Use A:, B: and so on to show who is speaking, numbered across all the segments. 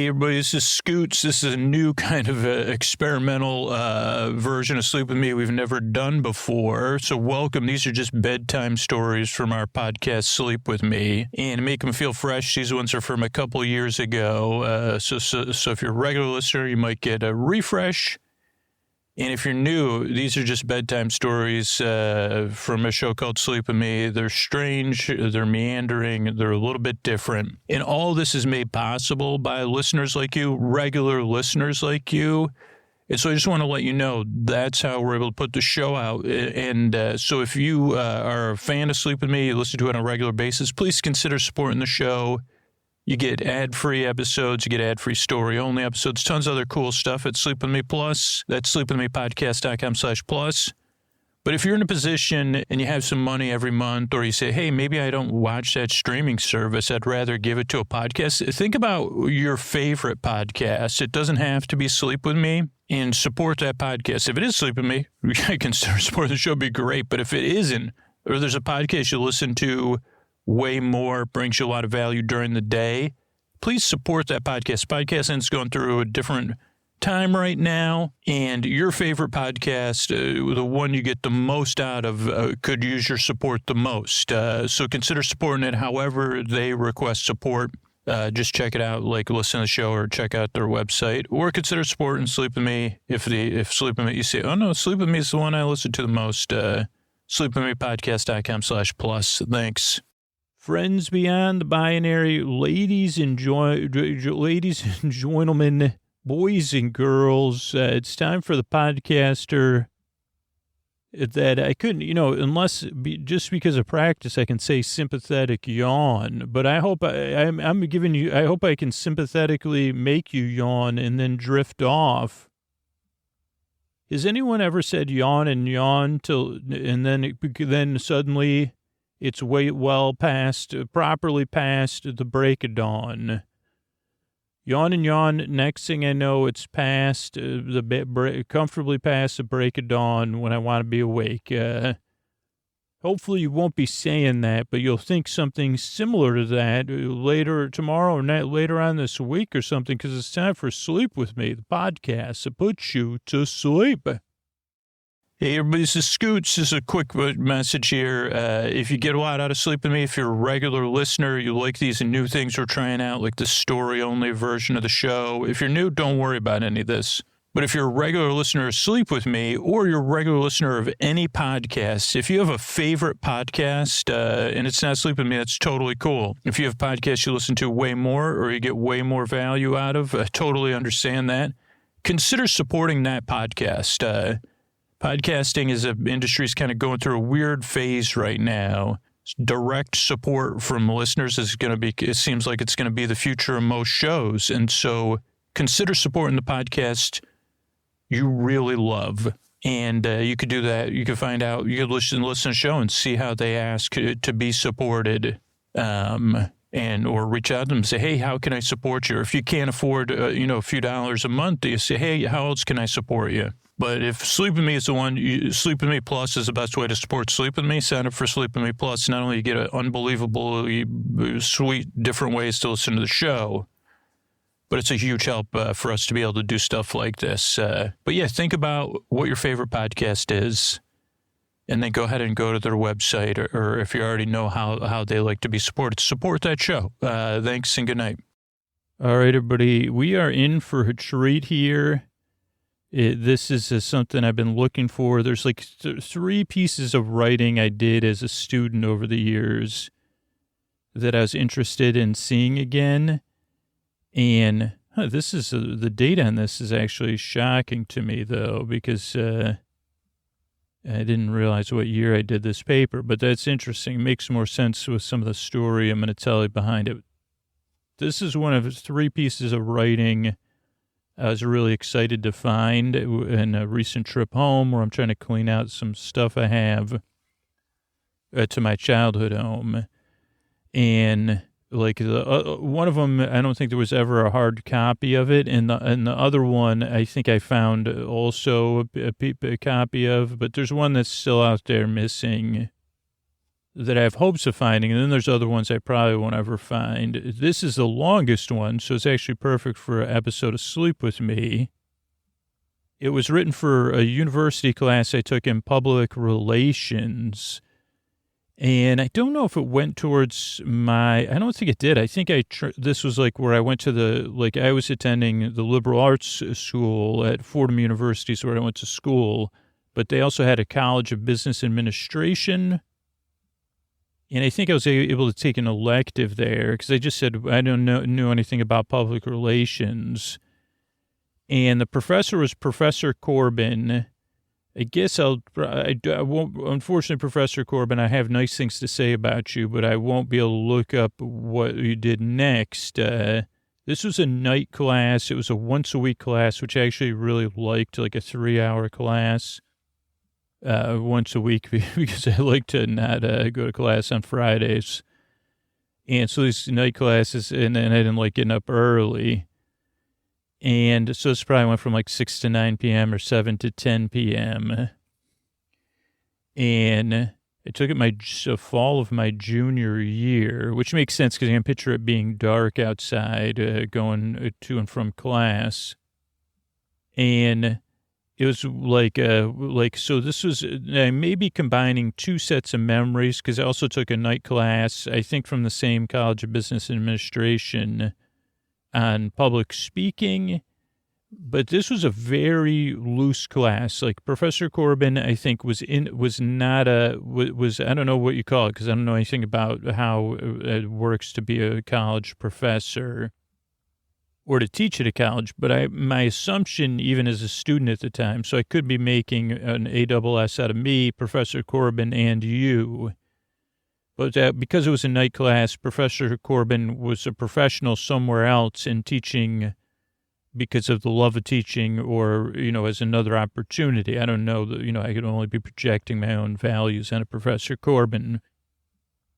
A: Hey, everybody, this is Scoots. This is a new kind of experimental version of Sleep With Me we've never done before. So welcome. These are just bedtime stories from our podcast, Sleep With Me. And to make them feel fresh, these ones are from a couple years ago. So if you're a regular listener, you might get a refresh. And if you're new, these are just bedtime stories from a show called Sleep With Me. They're strange, they're meandering, they're a little bit different. And all this is made possible by listeners like you, regular listeners like you. And so I just want to let you know that's how we're able to put the show out. And so if you are a fan of Sleep With Me, you listen to it on a regular basis, please consider supporting the show. You get ad-free episodes, you get ad-free story-only episodes, tons of other cool stuff at Sleep With Me Plus. That's sleepwithmepodcast.com/plus. But if you're in a position and you have some money every month, or you say, hey, maybe I don't watch that streaming service, I'd rather give it to a podcast, think about your favorite podcast. It doesn't have to be Sleep With Me, and support that podcast. If it is Sleep With Me, I consider supporting the show would be great. But if it isn't, or there's a podcast you listen to way more, brings you a lot of value during the day, please support that podcast. Podcasting is going through a different time right now, and your favorite podcast, the one you get the most out of, could use your support the most. So consider supporting it however they request support. Just check it out, like listen to the show or check out their website, or consider supporting Sleep With Me. If Sleep With Me, you say, oh no, Sleep With Me is the one I listen to the most, sleepwithmepodcast.com/plus. Thanks. Friends beyond the binary, ladies and gentlemen, boys and girls, it's time for the podcaster that I couldn't, just because of practice, I can say sympathetic yawn. But I hope I hope I can sympathetically make you yawn and then drift off. Has anyone ever said yawn and yawn and then suddenly it's properly past the break of dawn? Yawn and yawn. Next thing I know, it's past comfortably past the break of dawn when I want to be awake. Hopefully you won't be saying that, but you'll think something similar to that later tomorrow or later on this week or something, because it's time for Sleep With Me, the podcast that puts you to sleep. Hey, everybody, this is Scoots. This is a quick message here. If you get a lot out of Sleep With Me, if you're a regular listener, you like these new things we're trying out, like the story-only version of the show. If you're new, don't worry about any of this. But if you're a regular listener of Sleep With Me, or you're a regular listener of any podcast, if you have a favorite podcast, and it's not Sleep With Me, that's totally cool. If you have podcasts you listen to way more, or you get way more value out of, I totally understand that. Consider supporting that podcast. Podcasting as an industry is kind of going through a weird phase right now. Direct support from listeners it seems like it's going to be the future of most shows. And so consider supporting the podcast you really love. And you could do that. You could find out, you could listen to the show and see how they ask to be supported. Or reach out to them and say, hey, how can I support you? Or if you can't afford, a few dollars a month, you say, hey, how else can I support you? But if Sleep With Me is the one, Sleep With Me Plus is the best way to support Sleep With Me. Sign up for Sleep With Me Plus. Not only you get unbelievably sweet different ways to listen to the show, but it's a huge help for us to be able to do stuff like this. But yeah, think about what your favorite podcast is, and then go ahead and go to their website, or if you already know how they like to be supported, support that show. Thanks and good night. All right, everybody, we are in for a treat here. This is something I've been looking for. There's like three pieces of writing I did as a student over the years that I was interested in seeing again. And this is the date on this is actually shocking to me, though, because I didn't realize what year I did this paper. But that's interesting. It makes more sense with some of the story I'm going to tell you behind it. This is one of three pieces of writing I was really excited to find in a recent trip home where I'm trying to clean out some stuff I have to my childhood home. And like one of them, I don't think there was ever a hard copy of it. And the other one, I think I found also a copy of, but there's one that's still out there missing. that I have hopes of finding, and then there's other ones I probably won't ever find. This is the longest one, so it's actually perfect for an episode of Sleep With Me. It was written for a university class I took in public relations, and I don't know if it went towards I don't think it did. I think this was like where I went to I was attending the liberal arts school at Fordham University, so where I went to school, but they also had a college of business administration. And I think I was able to take an elective there because I just said I don't know anything about public relations. And the professor was Professor Corbin. I guess I won't, unfortunately, Professor Corbin, I have nice things to say about you, but I won't be able to look up what you did next. This was a night class. It was a once-a-week class, which I actually really liked, like a 3-hour class. Once a week because I like to not go to class on Fridays. And so these night classes, and then I didn't like getting up early. And so this probably went from like 6 to 9 p.m. or 7 to 10 p.m. And I took it my fall of my junior year, which makes sense because I can picture it being dark outside going to and from class. And it was so this was, I may be combining two sets of memories because I also took a night class, I think from the same College of Business Administration on public speaking, but this was a very loose class. Like Professor Corbin, I think was I don't know what you call it because I don't know anything about how it works to be a college professor or to teach at a college, but my assumption, even as a student at the time, so I could be making an ASS out of me, Professor Corbin, and you. But because it was a night class, Professor Corbin was a professional somewhere else in teaching because of the love of teaching or, as another opportunity. I don't know, I could only be projecting my own values on a Professor Corbin.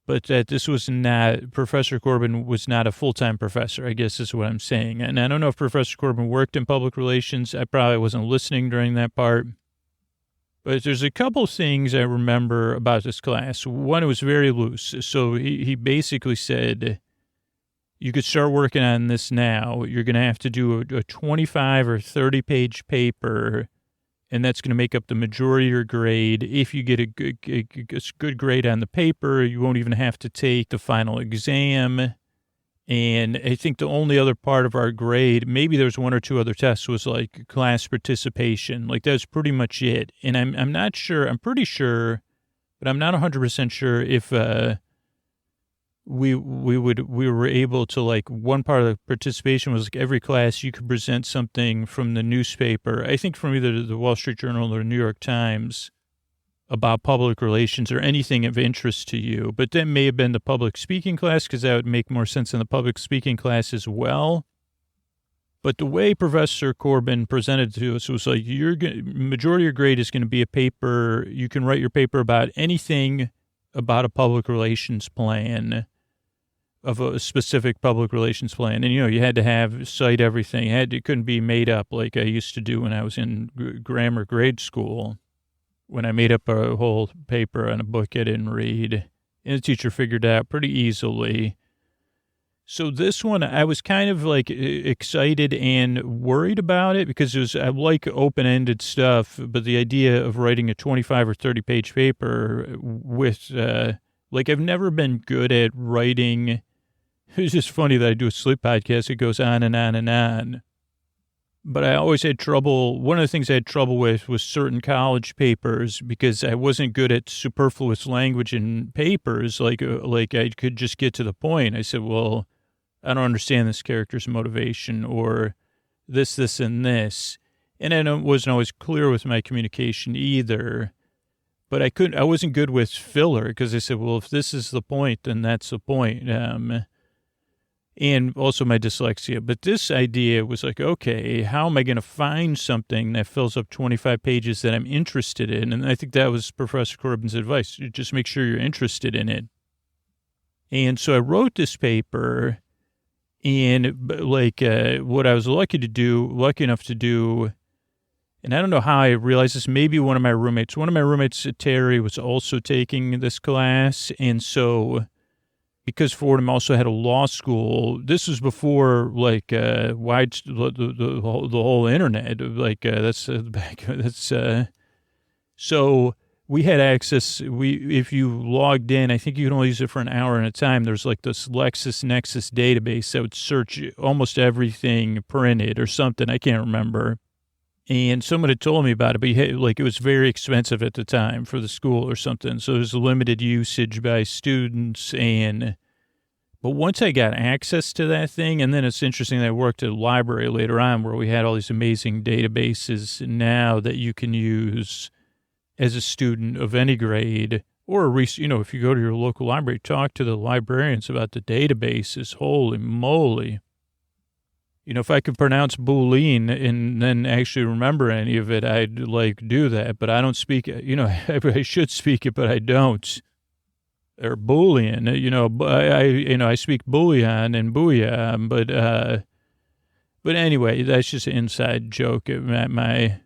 A: But that this was not, Professor Corbin was not a full-time professor, I guess is what I'm saying. And I don't know if Professor Corbin worked in public relations. I probably wasn't listening during that part. But there's a couple things I remember about this class. One, it was very loose. So he basically said, you could start working on this now. You're going to have to do a 25 or 30-page paper, and that's going to make up the majority of your grade. If you get a good grade on the paper, you won't even have to take the final exam. And I think the only other part of our grade, maybe there's one or two other tests, was like class participation. Like that's pretty much it. And I'm not sure, I'm pretty sure, but I'm not 100% sure if we were able to, like, one part of the participation was like every class you could present something from the newspaper, I think from either the Wall Street Journal or the New York Times, about public relations or anything of interest to you. But that may have been the public speaking class because that would make more sense in the public speaking class as well. But the way Professor Corbin presented to us was like, majority of your grade is going to be a paper. You can write your paper about anything about a public relations plan, of a specific public relations plan. And, you had to cite everything. It couldn't be made up like I used to do when I was in grammar grade school, when I made up a whole paper on a book I didn't read. And the teacher figured it out pretty easily. So this one, I was kind of like excited and worried about it because I like open-ended stuff, but the idea of writing a 25 or 30-page paper with, I've never been good at writing. It's just funny that I do a sleep podcast. It goes on and on and on. But I always had trouble. One of the things I had trouble with was certain college papers because I wasn't good at superfluous language in papers. Like I could just get to the point. I said, well, I don't understand this character's motivation or this, and this. And I wasn't always clear with my communication either. But I wasn't good with filler because I said, well, if this is the point, then that's the point. And also my dyslexia. But this idea was like, okay, how am I going to find something that fills up 25 pages that I'm interested in? And I think that was Professor Corbin's advice. Just make sure you're interested in it. And so I wrote this paper, and what I was lucky enough to do, And I don't know how I realized this. Maybe one of my roommates, Terry, was also taking this class. And so because Fordham also had a law school, this was before like the whole internet. Like so we had access. If you logged in, I think you could only use it for an hour at a time. There's like this LexisNexis database that would search almost everything printed or something. I can't remember. And someone had told me about it, but it was very expensive at the time for the school or something. So it was limited usage by students. But once I got access to that thing, and then it's interesting that I worked at a library later on where we had all these amazing databases now that you can use as a student of any grade, or if you go to your local library, talk to the librarians about the databases. Holy moly. If I could pronounce Boolean and then actually remember any of it, I'd do that, but I don't speak it. I should speak it, but I don't. Or Boolean, I speak Boolean and Booyah, but anyway, that's just an inside joke at my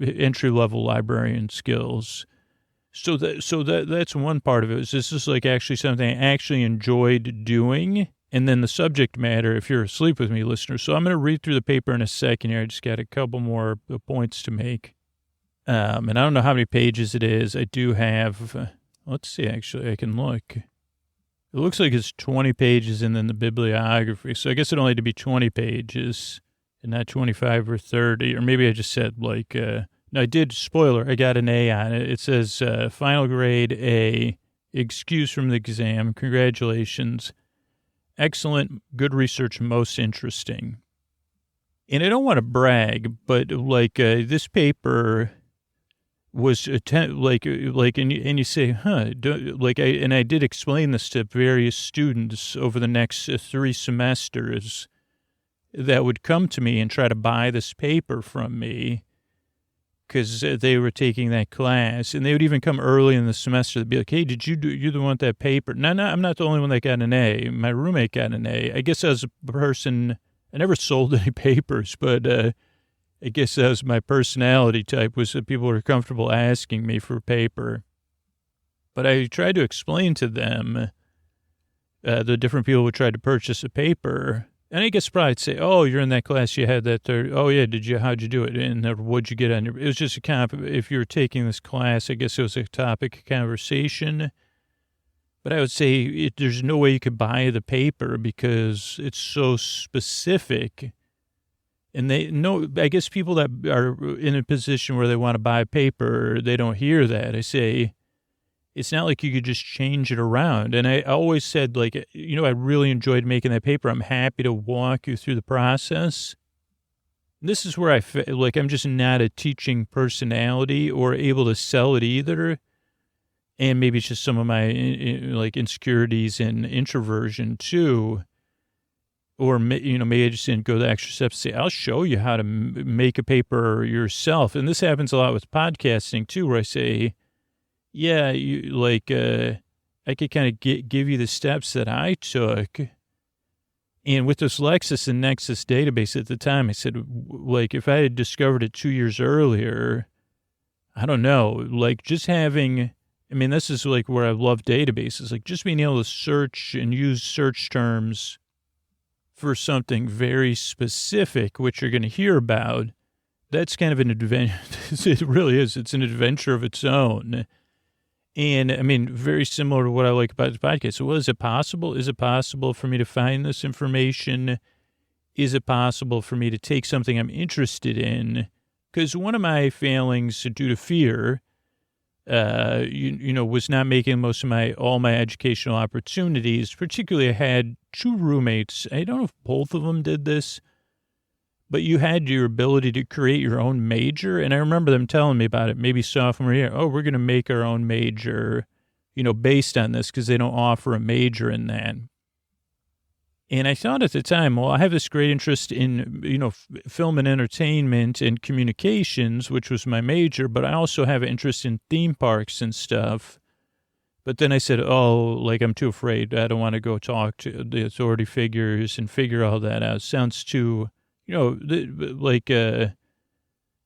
A: entry-level librarian skills. So that's one part of it. This is actually something I actually enjoyed doing. And then the subject matter, if you're asleep with me, listener. So I'm going to read through the paper in a second here. I just got a couple more points to make. And I don't know how many pages it is. I do have, let's see, actually, I can look. It looks like it's 20 pages and then the bibliography. So I guess it only had to be 20 pages and not 25 or 30. Or maybe I just said no, I did, spoiler, I got an A on it. It says final grade A, excuse from the exam, congratulations. Excellent, good research, most interesting. And I don't want to brag, but this paper was and you say, and I did explain this to various students over the next 3 semesters that would come to me and try to buy this paper from me because they were taking that class, and they would even come early in the semester. They'd be like, "Hey, you're the one with that paper?" No, I'm not the only one that got an A. My roommate got an A. I guess as a person, I never sold any papers, but I guess that was my personality type, was that people were comfortable asking me for paper. But I tried to explain to them the different people who tried to purchase a paper. And I guess probably I'd say, "Oh, you're in that class. You had that third. Oh, yeah. How'd you do it? And what'd you get on your?" It was just if you're taking this class, I guess it was a topic of conversation. But I would say there's no way you could buy the paper because it's so specific. And I guess people that are in a position where they want to buy paper, they don't hear that. I say, it's not like you could just change it around. And I always said, I really enjoyed making that paper. I'm happy to walk you through the process. This is where I feel like I'm just not a teaching personality or able to sell it either. And maybe it's just some of my insecurities and introversion too. Or, maybe I just didn't go the extra steps to say, I'll show you how to make a paper yourself. And this happens a lot with podcasting too, where I say, yeah, I could kind of give you the steps that I took. And with this LexisNexis database at the time, I said, if I had discovered it 2 years earlier, I don't know, just having, this is where I love databases, just being able to search and use search terms for something very specific, which you're going to hear about. That's kind of an adventure. It really is. It's an adventure of its own. And very similar to what I like about the podcast. So is it possible? Is it possible for me to find this information? Is it possible for me to take something I'm interested in? Because one of my failings due to fear, was not making most of all my educational opportunities. Particularly, I had 2 roommates. I don't know if both of them did this, but you had your ability to create your own major. And I remember them telling me about it, maybe sophomore year. Oh, we're going to make our own major, based on this, because they don't offer a major in that. And I thought at the time, well, I have this great interest in, film and entertainment and communications, which was my major, but I also have an interest in theme parks and stuff. But then I said, I'm too afraid. I don't want to go talk to the authority figures and figure all that out. Sounds too,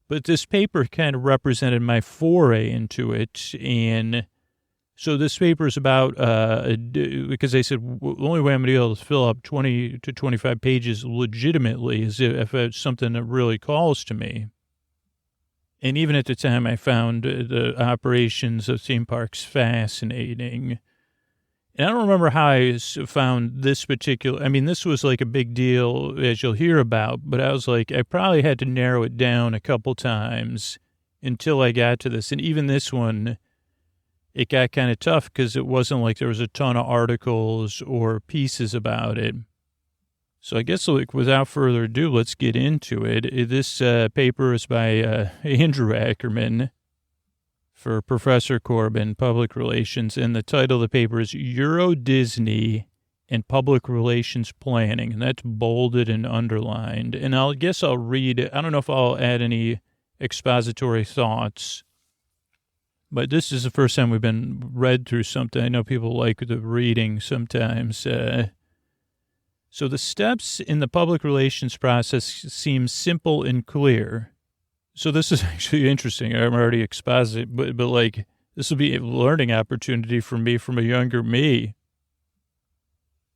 A: But this paper kind of represented my foray into it. And so this paper is about, because they said the only way I'm going to be able to fill up 20 to 25 pages legitimately is if it's something that really calls to me. And even at the time, I found the operations of theme parks fascinating. And I don't remember how I found this particular, I mean, this was like a big deal, as you'll hear about, but I was like, I probably had to narrow it down a couple times until I got to this. And even this one, it got kind of tough because it wasn't like there was a ton of articles or pieces about it. So I guess, like, without further ado, let's get into it. This paper is by Andrew Ackerman for Professor Corbin, Public Relations, and the title of the paper is Euro Disney and Public Relations Planning, and that's bolded and underlined. And I guess I'll read, I don't know if I'll add any expository thoughts, but this is the first time we've been read through something. I know people like the reading sometimes. So the steps in the public relations process seem simple and clear. So this is actually interesting. I'm already expositing, but like, this will be a learning opportunity for me from a younger me.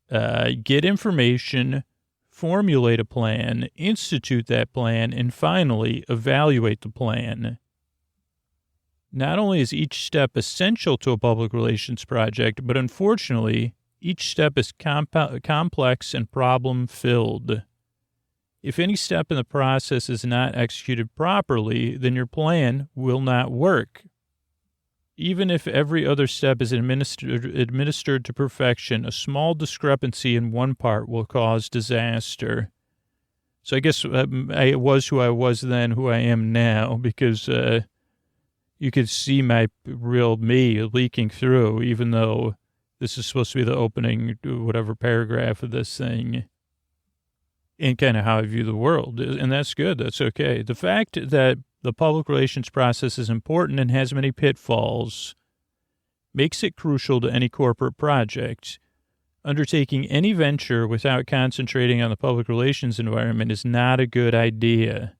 A: Get information, formulate a plan, institute that plan, and finally evaluate the plan. Not only is each step essential to a public relations project, but unfortunately, each step is complex and problem-filled. If any step in the process is not executed properly, then your plan will not work. Even if every other step is administered to perfection, a small discrepancy in one part will cause disaster. So I guess I was who I was then, who I am now, because you could see my real me leaking through, even though this is supposed to be the opening, whatever paragraph of this thing, and kind of how I view the world. And that's good. That's okay. The fact that the public relations process is important and has many pitfalls makes it crucial to any corporate project. Undertaking any venture without concentrating on the public relations environment is not a good idea.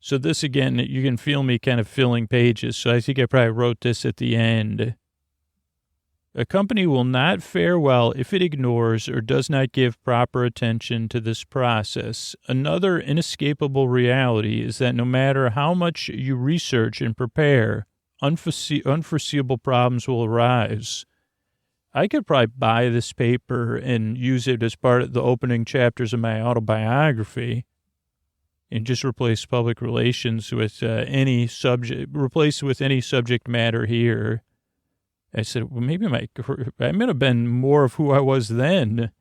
A: So this, again, you can feel me kind of filling pages. So I think I probably wrote this at the end. A company will not fare well if it ignores or does not give proper attention to this process. Another inescapable reality is that no matter how much you research and prepare, unforeseeable problems will arise. I could probably buy this paper and use it as part of the opening chapters of my autobiography and just replace public relations with any subject matter here. I said, well, maybe I might have been more of who I was then.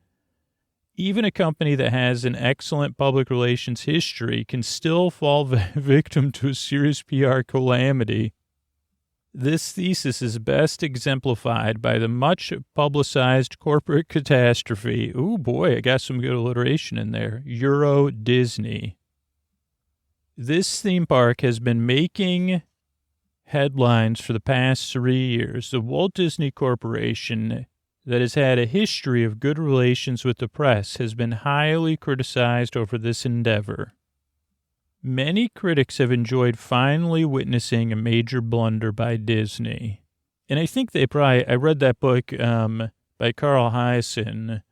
A: Even a company that has an excellent public relations history can still fall victim to a serious PR calamity. This thesis is best exemplified by the much publicized corporate catastrophe. Ooh, boy, I got some good alliteration in there. Euro Disney. This theme park has been making headlines for the past 3 years. The Walt Disney Corporation, that has had a history of good relations with the press, has been highly criticized over this endeavor. Many critics have enjoyed finally witnessing a major blunder by Disney. And I think I read that book by Carl Hyacin,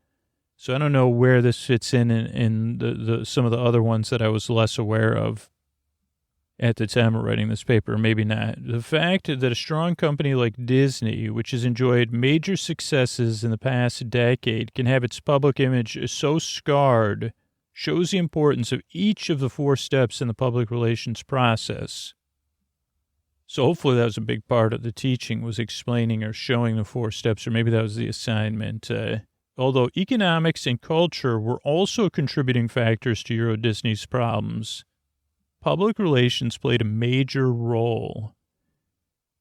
A: so I don't know where this fits in the some of the other ones that I was less aware of at the time of writing this paper, maybe not. The fact that a strong company like Disney, which has enjoyed major successes in the past decade, can have its public image so scarred shows the importance of each of the 4 steps in the public relations process. So hopefully that was a big part of the teaching, was explaining or showing the 4 steps, or maybe that was the assignment. Although economics and culture were also contributing factors to Euro Disney's problems, public relations played a major role.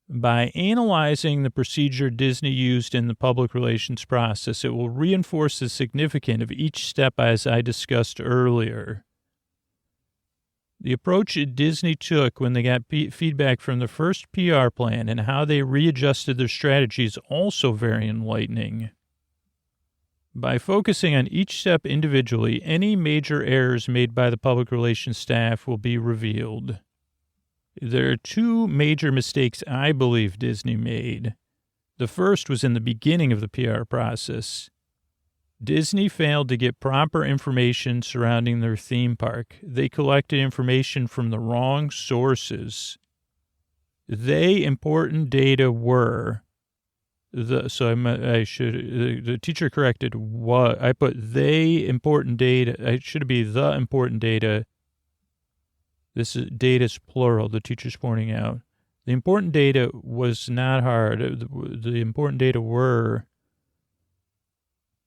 A: By analyzing the procedure Disney used in the public relations process, it will reinforce the significance of each step as I discussed earlier. The approach Disney took when they got feedback from the first PR plan and how they readjusted their strategy is also very enlightening. By focusing on each step individually, any major errors made by the public relations staff will be revealed. There are two major mistakes I believe Disney made. The first was in the beginning of the PR process. Disney failed to get proper information surrounding their theme park. They collected information from the wrong sources. Important data were the teacher corrected what I put important data. It should be the important data. This is data's plural. The teacher's pointing out the important data was not hard. The important data were,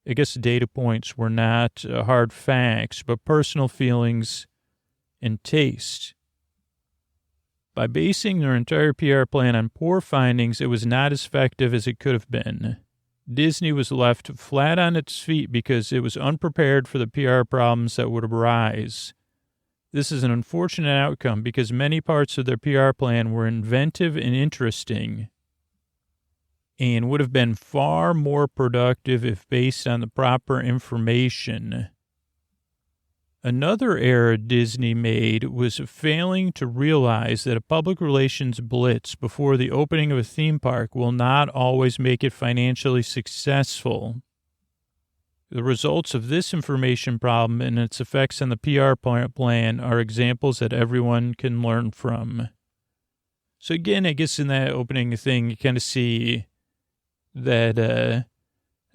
A: I guess, data points were not hard facts, but personal feelings and taste. By basing their entire PR plan on poor findings, it was not as effective as it could have been. Disney was left flat on its feet because it was unprepared for the PR problems that would arise. This is an unfortunate outcome because many parts of their PR plan were inventive and interesting and would have been far more productive if based on the proper information. Another error Disney made was failing to realize that a public relations blitz before the opening of a theme park will not always make it financially successful. The results of this information problem and its effects on the PR plan are examples that everyone can learn from. So again, I guess in that opening thing, you kind of see that, I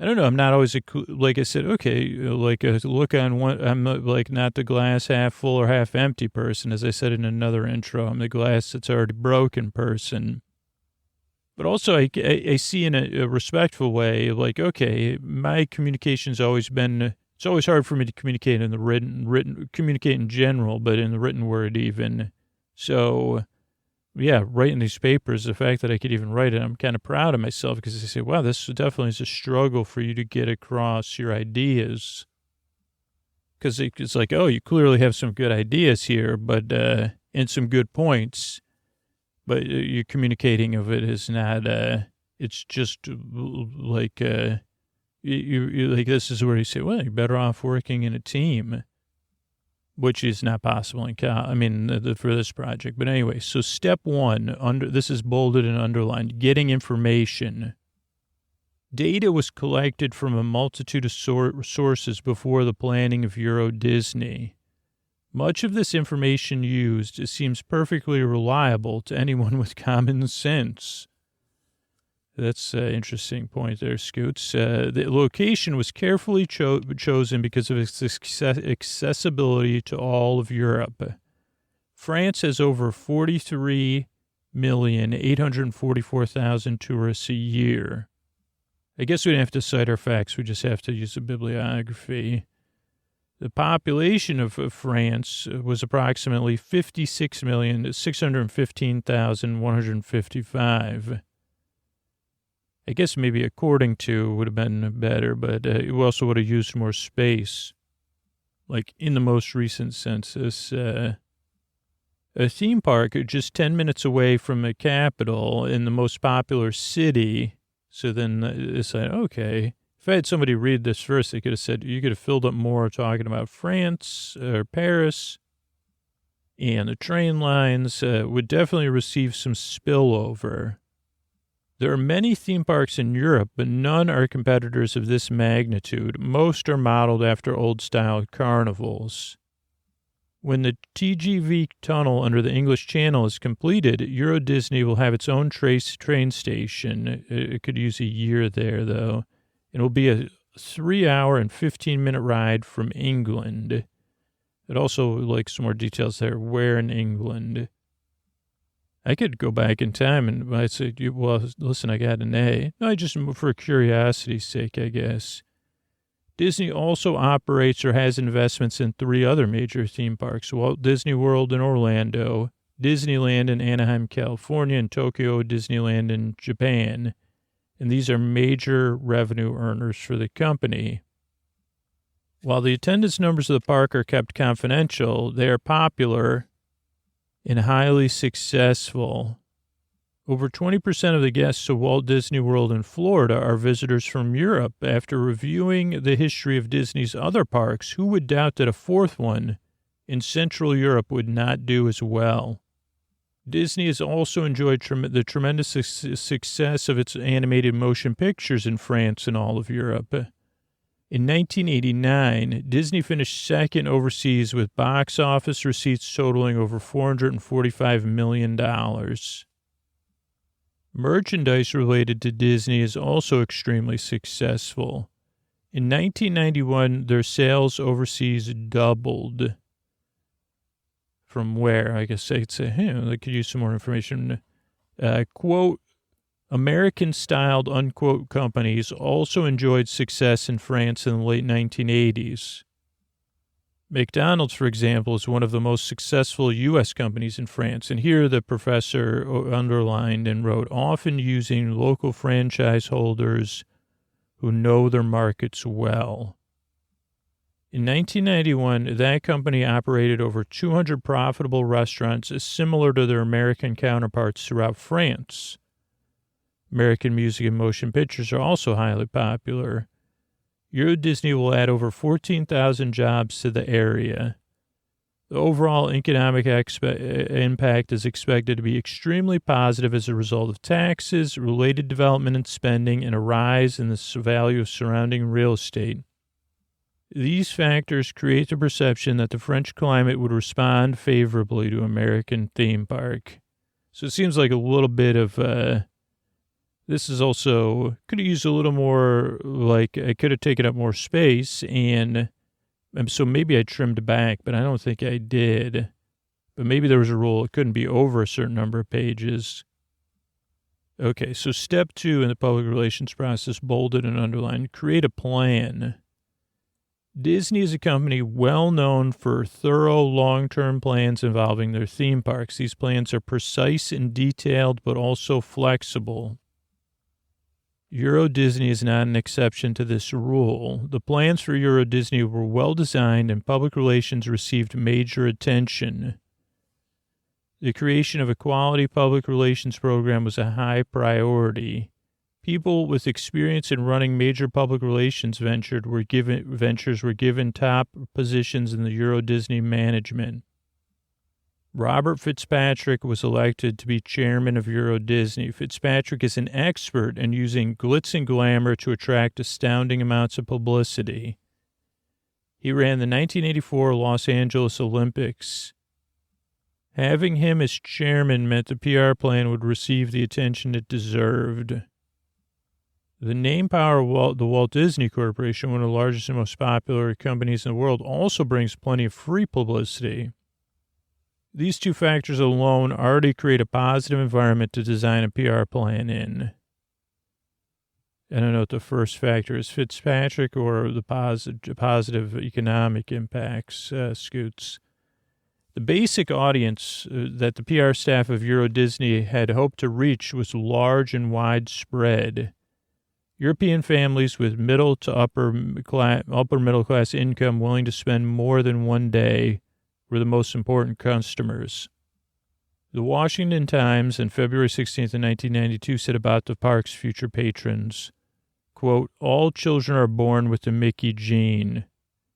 A: don't know. I'm not always, like I said, okay, like a look on one, I'm like not the glass half full or half empty person. As I said in another intro, I'm the glass that's already broken person. But also I see in a respectful way, like, okay, my communication's always been, it's always hard for me to communicate in the written, communicate in general, but in the written word even. So, yeah, writing these papers, the fact that I could even write it, I'm kind of proud of myself because I say, wow, this definitely is a struggle for you to get across your ideas. Because it's like, oh, you clearly have some good ideas here, but, and some good points, but your communicating of it is not, it's just like, you like, this is where you say, well, you're better off working in a team. Which is not possible for this project. But anyway, so step one, this is bolded and underlined, getting information. Data was collected from a multitude of sources before the planning of Euro Disney. Much of this information used seems perfectly reliable to anyone with common sense. That's an interesting point there, Scoots. The location was carefully chosen because of its accessibility to all of Europe. France has over 43,844,000 tourists a year. I guess we don't have to cite our facts. We just have to use a bibliography. The population of France was approximately 56,615,155. I guess maybe according to would have been better, but it also would have used more space. Like in the most recent census, a theme park just 10 minutes away from the capital in the most popular city. So then it's like, okay, if I had somebody read this first, they could have said, you could have filled up more talking about France or Paris, and the train lines would definitely receive some spillover. There are many theme parks in Europe, but none are competitors of this magnitude. Most are modeled after old-style carnivals. When the TGV tunnel under the English Channel is completed, Euro Disney will have its own train station. It could use a year there, though. It will be a 3-hour and 15-minute ride from England. It also, like, some more details there. Where in England? I could go back in time and I'd say, well, listen, I got an A. No, just for curiosity's sake, I guess. Disney also operates or has investments in 3 other major theme parks: Walt Disney World in Orlando, Disneyland in Anaheim, California, and Tokyo Disneyland in Japan. And these are major revenue earners for the company. While the attendance numbers of the park are kept confidential, they are popular and highly successful. Over 20% of the guests of Walt Disney World in Florida are visitors from Europe. After reviewing the history of Disney's other parks, who would doubt that a 4th one in Central Europe would not do as well? Disney has also enjoyed the tremendous success of its animated motion pictures in France and all of Europe. In 1989, Disney finished second overseas with box office receipts totaling over $445 million. Merchandise related to Disney is also extremely successful. In 1991, their sales overseas doubled. From where? I guess I'd say, I could use some more information. Quote, American-styled, unquote, companies also enjoyed success in France in the late 1980s. McDonald's, for example, is one of the most successful U.S. companies in France. And here the professor underlined and wrote, often using local franchise holders who know their markets well. In 1991, that company operated over 200 profitable restaurants similar to their American counterparts throughout France. American music and motion pictures are also highly popular. Euro Disney will add over 14,000 jobs to the area. The overall economic impact is expected to be extremely positive as a result of taxes, related development and spending, and a rise in the value of surrounding real estate. These factors create the perception that the French climate would respond favorably to American theme park. So it seems like a little bit of, this is also, could have used a little more, like I could have taken up more space, and so maybe I trimmed back, but I don't think I did. But maybe there was a rule, it couldn't be over a certain number of pages. Okay, so step 2 in the public relations process, bolded and underlined, create a plan. Disney is a company well known for thorough long-term plans involving their theme parks. These plans are precise and detailed, but also flexible. Euro Disney is not an exception to this rule. The plans for Euro Disney were well designed and public relations received major attention. The creation of a quality public relations program was a high priority. People with experience in running major public relations ventures were given top positions in the Euro Disney management. Robert Fitzpatrick was elected to be chairman of Euro Disney. Fitzpatrick is an expert in using glitz and glamour to attract astounding amounts of publicity. He ran the 1984 Los Angeles Olympics. Having him as chairman meant the PR plan would receive the attention it deserved. The name power of the Walt Disney Corporation, one of the largest and most popular companies in the world, also brings plenty of free publicity. These two factors alone already create a positive environment to design a PR plan in. I don't know what the first factor is, Fitzpatrick or the positive economic impacts, Scoots. The basic audience that the PR staff of Euro Disney had hoped to reach was large and widespread. European families with middle to upper middle class income willing to spend more than one day were the most important customers. The Washington Times on February 16th, 1992 said about the park's future patrons, quote, all children are born with the Mickey gene.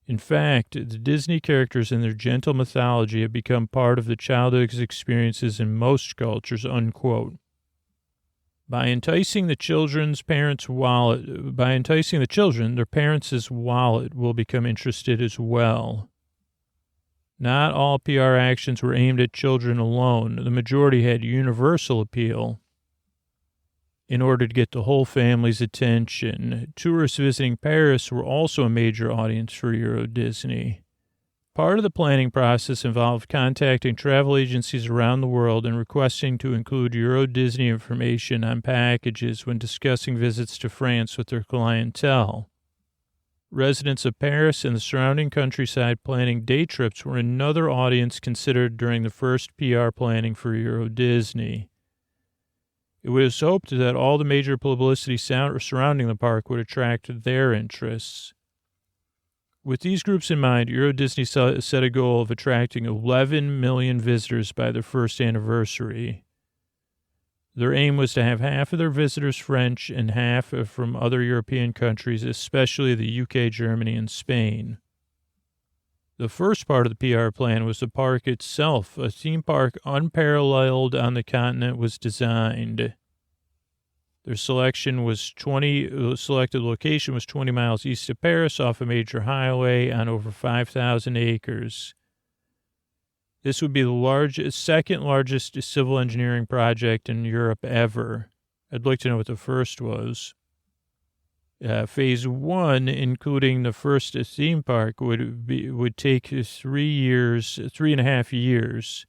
A: In fact, the Disney characters and their gentle mythology have become part of the childhood experiences in most cultures, unquote. By enticing the children, their parents' wallet will become interested as well. Not all PR actions were aimed at children alone. The majority had universal appeal. In order to get the whole family's attention, tourists visiting Paris were also a major audience for Euro Disney. Part of the planning process involved contacting travel agencies around the world and requesting to include Euro Disney information on packages when discussing visits to France with their clientele. Residents of Paris and the surrounding countryside planning day trips were another audience considered during the first PR planning for Euro Disney. It was hoped that all the major publicity surrounding the park would attract their interests. With these groups in mind, Euro Disney set a goal of attracting 11 million visitors by their first anniversary. Their aim was to have half of their visitors French and half from other European countries, especially the UK, Germany, and Spain. The first part of the PR plan was the park itself. A theme park unparalleled on the continent was designed. Their selected location was 20 miles east of Paris off a major highway on over 5,000 acres. This would be the second largest civil engineering project in Europe ever. I'd like to know what the first was. Phase 1, including the first theme park, would take 3.5 years.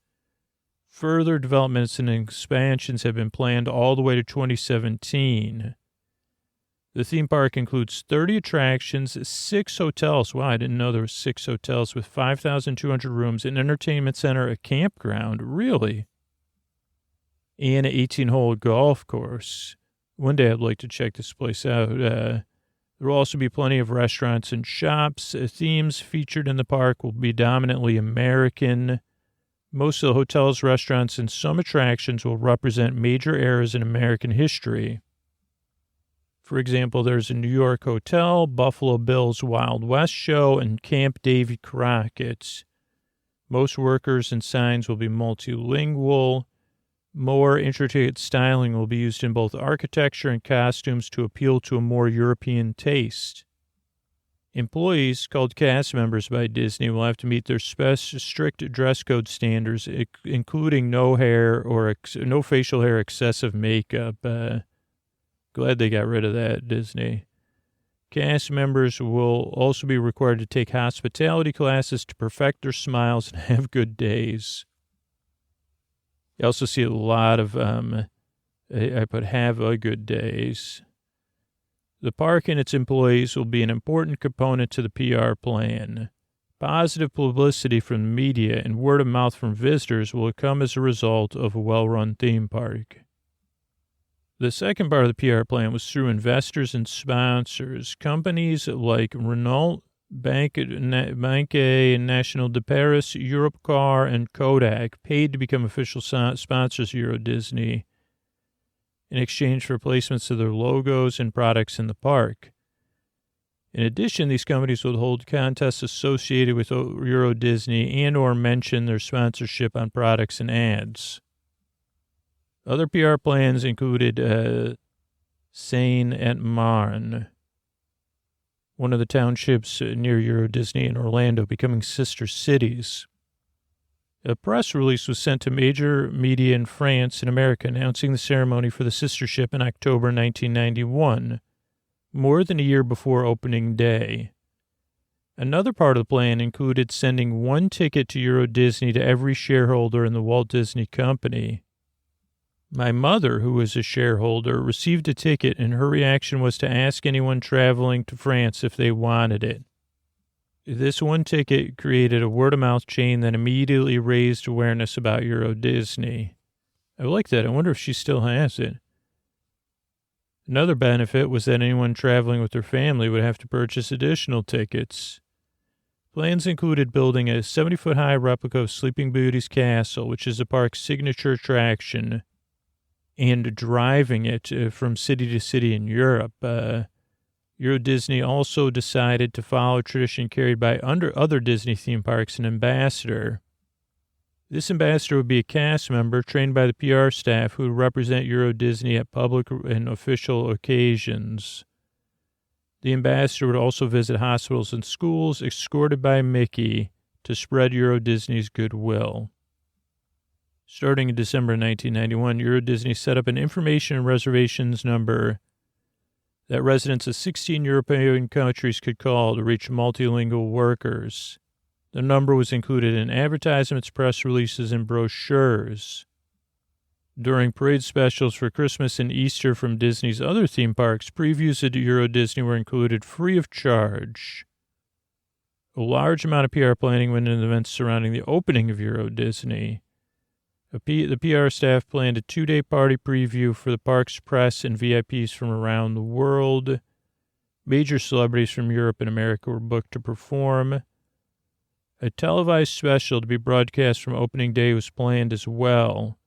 A: Further developments and expansions have been planned all the way to 2017. The theme park includes 30 attractions, 6 hotels. Wow, I didn't know there were 6 hotels with 5,200 rooms, an entertainment center, a campground. Really? And an 18-hole golf course. One day I'd like to check this place out. There will also be plenty of restaurants and shops. Themes featured in the park will be dominantly American. Most of the hotels, restaurants, and some attractions will represent major eras in American history. For example, there's a New York hotel, Buffalo Bill's Wild West show, and Camp Davy Crockett. Most workers and signs will be multilingual. More intricate styling will be used in both architecture and costumes to appeal to a more European taste. Employees, called cast members by Disney, will have to meet their strict dress code standards, including no facial hair, excessive makeup. Glad they got rid of that, Disney. Cast members will also be required to take hospitality classes to perfect their smiles and have good days. You also see a lot of, have a good days. The park and its employees will be an important component to the PR plan. Positive publicity from the media and word of mouth from visitors will come as a result of a well-run theme park. The second part of the PR plan was through investors and sponsors. Companies like Renault, Banque Nationale de Paris, Europcar, and Kodak paid to become official sponsors of Euro Disney in exchange for placements of their logos and products in the park. In addition, these companies would hold contests associated with Euro Disney and or mention their sponsorship on products and ads. Other PR plans included Seine-et-Marne, one of the townships near Euro Disney and Orlando, becoming sister cities. A press release was sent to major media in France and America announcing the ceremony for the sistership in October 1991, more than a year before opening day. Another part of the plan included sending one ticket to Euro Disney to every shareholder in the Walt Disney Company. My mother, who was a shareholder, received a ticket, and her reaction was to ask anyone traveling to France if they wanted it. This one ticket created a word-of-mouth chain that immediately raised awareness about Euro Disney. I like that. I wonder if she still has it. Another benefit was that anyone traveling with their family would have to purchase additional tickets. Plans included building a 70-foot-high replica of Sleeping Beauty's castle, which is the park's signature attraction, and driving it from city to city in Europe. Euro Disney also decided to follow a tradition carried by other Disney theme parks, an ambassador. This ambassador would be a cast member trained by the PR staff who would represent Euro Disney at public and official occasions. The ambassador would also visit hospitals and schools, escorted by Mickey, to spread Euro Disney's goodwill. Starting in December 1991, Euro Disney set up an information and reservations number that residents of 16 European countries could call to reach multilingual workers. The number was included in advertisements, press releases, and brochures. During parade specials for Christmas and Easter from Disney's other theme parks, previews of Euro Disney were included free of charge. A large amount of PR planning went into the events surrounding the opening of Euro Disney. The PR staff planned a 2-day party preview for the park's press and VIPs from around the world. Major celebrities from Europe and America were booked to perform. A televised special to be broadcast from opening day was planned as well.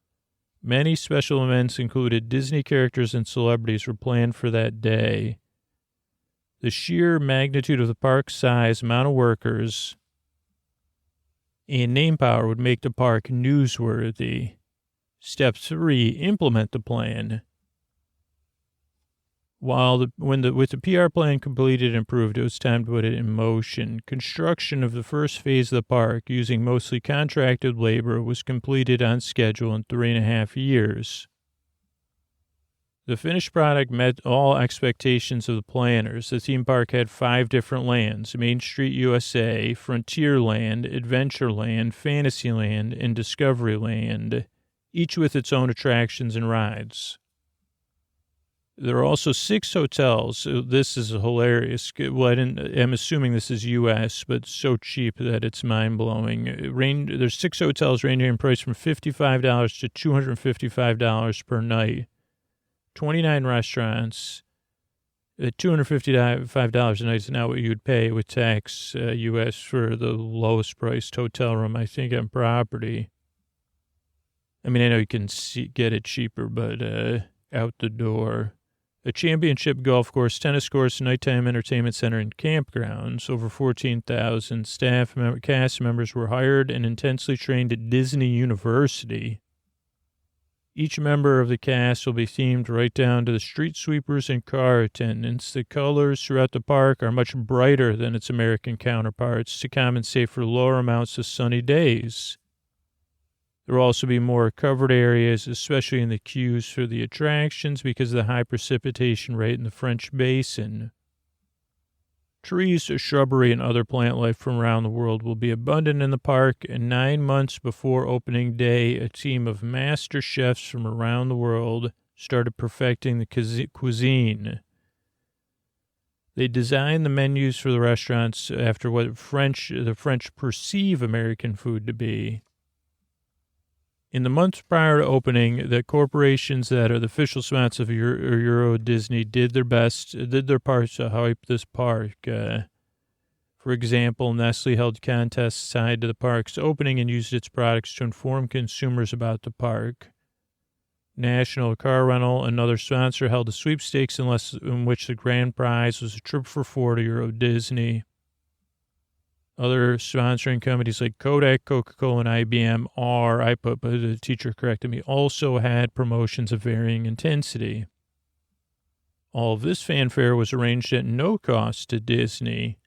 A: Many special events included Disney characters and celebrities were planned for that day. The sheer magnitude of the park's size, amount of workers, And name power would make the park newsworthy. Step 3, implement the plan. With the PR plan completed and approved, it was time to put it in motion. Construction of the first phase of the park, using mostly contracted labor, was completed on schedule in 3.5 years. The finished product met all expectations of the planners. The theme park had 5 different lands: Main Street USA, Frontierland, Adventureland, Fantasyland, and Discoveryland, each with its own attractions and rides. There are also 6 hotels. This is hilarious. Well, I'm assuming this is U.S., but so cheap that it's mind-blowing. There's 6 hotels ranging in price from $55 to $255 per night. 29 restaurants. $255 a night is not what you'd pay with tax U.S. for the lowest priced hotel room, I think, on property. I mean, I know you can get it cheaper, but out the door. A championship golf course, tennis course, nighttime entertainment center, and campgrounds. Over 14,000 cast members were hired and intensely trained at Disney University. Each member of the cast will be themed right down to the street sweepers and car attendants. The colors throughout the park are much brighter than its American counterparts to compensate for lower amounts of sunny days. There will also be more covered areas, especially in the queues for the attractions because of the high precipitation rate in the French Basin. Trees, shrubbery, and other plant life from around the world will be abundant in the park, and 9 months before opening day, a team of master chefs from around the world started perfecting the cuisine. They designed the menus for the restaurants after what the French perceive American food to be. In the months prior to opening, the corporations that are the official sponsors of Euro Disney did their part to hype this park. For example, Nestle held contests tied to the park's opening and used its products to inform consumers about the park. National Car Rental, another sponsor, held a sweepstakes in which the grand prize was a trip for 4 to Euro Disney. Other sponsoring companies like Kodak, Coca-Cola, and IBM but the teacher corrected me, also had promotions of varying intensity. All of this fanfare was arranged at no cost to Disney.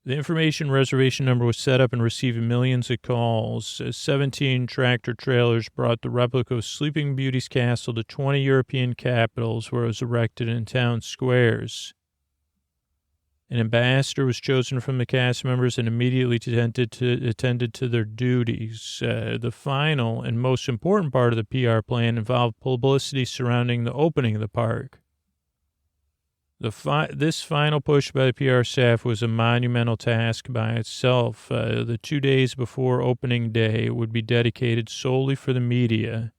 A: The information reservation number was set up and received millions of calls. 17 tractor trailers brought the replica of Sleeping Beauty's castle to 20 European capitals where it was erected in town squares. An ambassador was chosen from the cast members and immediately attended to their duties. The final and most important part of the PR plan involved publicity surrounding the opening of the park. This final push by the PR staff was a monumental task by itself. The 2 days before opening day would be dedicated solely for the media.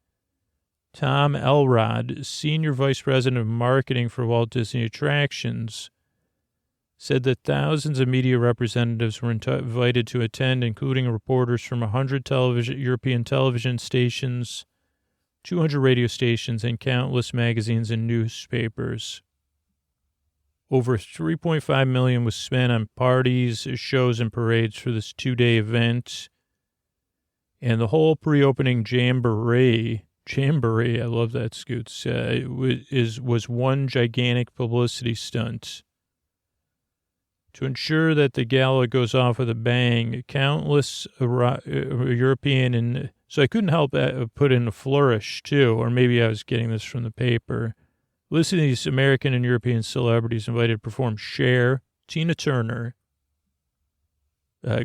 A: Tom Elrod, Senior Vice President of Marketing for Walt Disney Attractions, said that thousands of media representatives were invited to attend, including reporters from 100 European television stations, 200 radio stations, and countless magazines and newspapers. Over $3.5 million was spent on parties, shows, and parades for this 2-day event. And the whole pre-opening jamboree, I love that, Scoots, was one gigantic publicity stunt. To ensure that the gala goes off with a bang, countless European and... So I couldn't help put in a flourish, too, or maybe I was getting this from the paper. Listen to these American and European celebrities invited to perform: Cher, Tina Turner,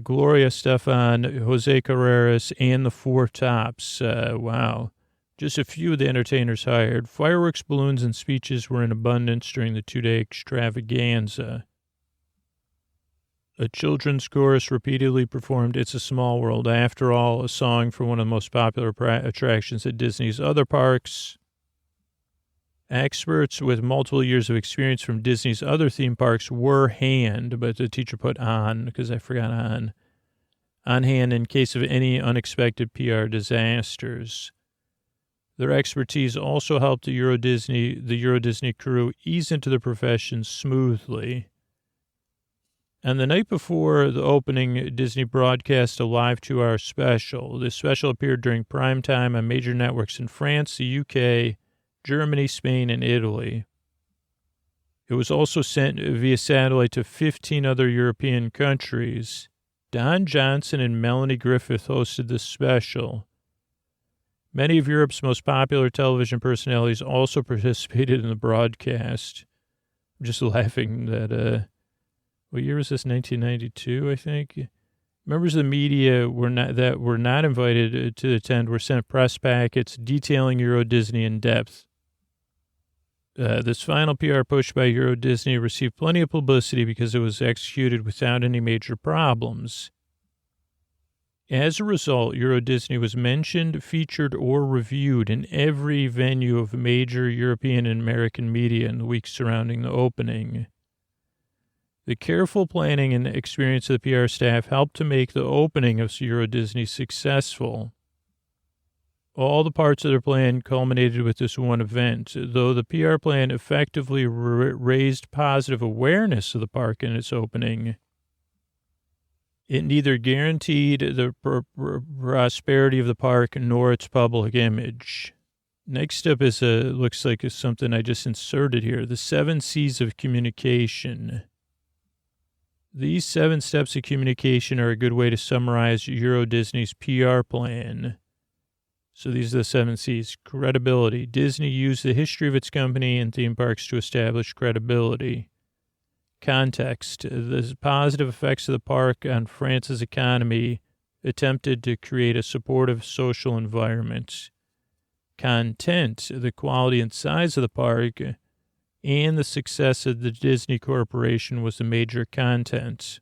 A: Gloria Estefan, Jose Carreras, and the Four Tops. Wow. Just a few of the entertainers hired. Fireworks, balloons, and speeches were in abundance during the 2-day extravaganza. A children's chorus repeatedly performed It's a Small World, After All, a song for one of the most popular attractions at Disney's other parks. Experts with multiple years of experience from Disney's other theme parks were but the teacher put on, because I forgot on hand in case of any unexpected PR disasters. Their expertise also helped the Euro Disney crew ease into the profession smoothly. On the night before the opening, Disney broadcast a live 2-hour special. This special appeared during prime time on major networks in France, the UK, Germany, Spain, and Italy. It was also sent via satellite to 15 other European countries. Don Johnson and Melanie Griffith hosted this special. Many of Europe's most popular television personalities also participated in the broadcast. I'm just laughing that, what year was this? 1992, I think. Members of the media were not invited to attend were sent press packets detailing Euro Disney in depth. This final PR push by Euro Disney received plenty of publicity because it was executed without any major problems. As a result, Euro Disney was mentioned, featured, or reviewed in every venue of major European and American media in the weeks surrounding the opening. The careful planning and experience of the PR staff helped to make the opening of Euro Disney successful. All the parts of their plan culminated with this one event. Though the PR plan effectively raised positive awareness of the park in its opening, it neither guaranteed the prosperity of the park nor its public image. Next up is looks like it's something I just inserted here, the 7 C's of communication. These 7 steps of communication are a good way to summarize Euro Disney's PR plan. So these are the 7 C's. Credibility. Disney used the history of its company and theme parks to establish credibility. Context. The positive effects of the park on France's economy attempted to create a supportive social environment. Content. The quality and size of the park and the success of the Disney Corporation was the major content.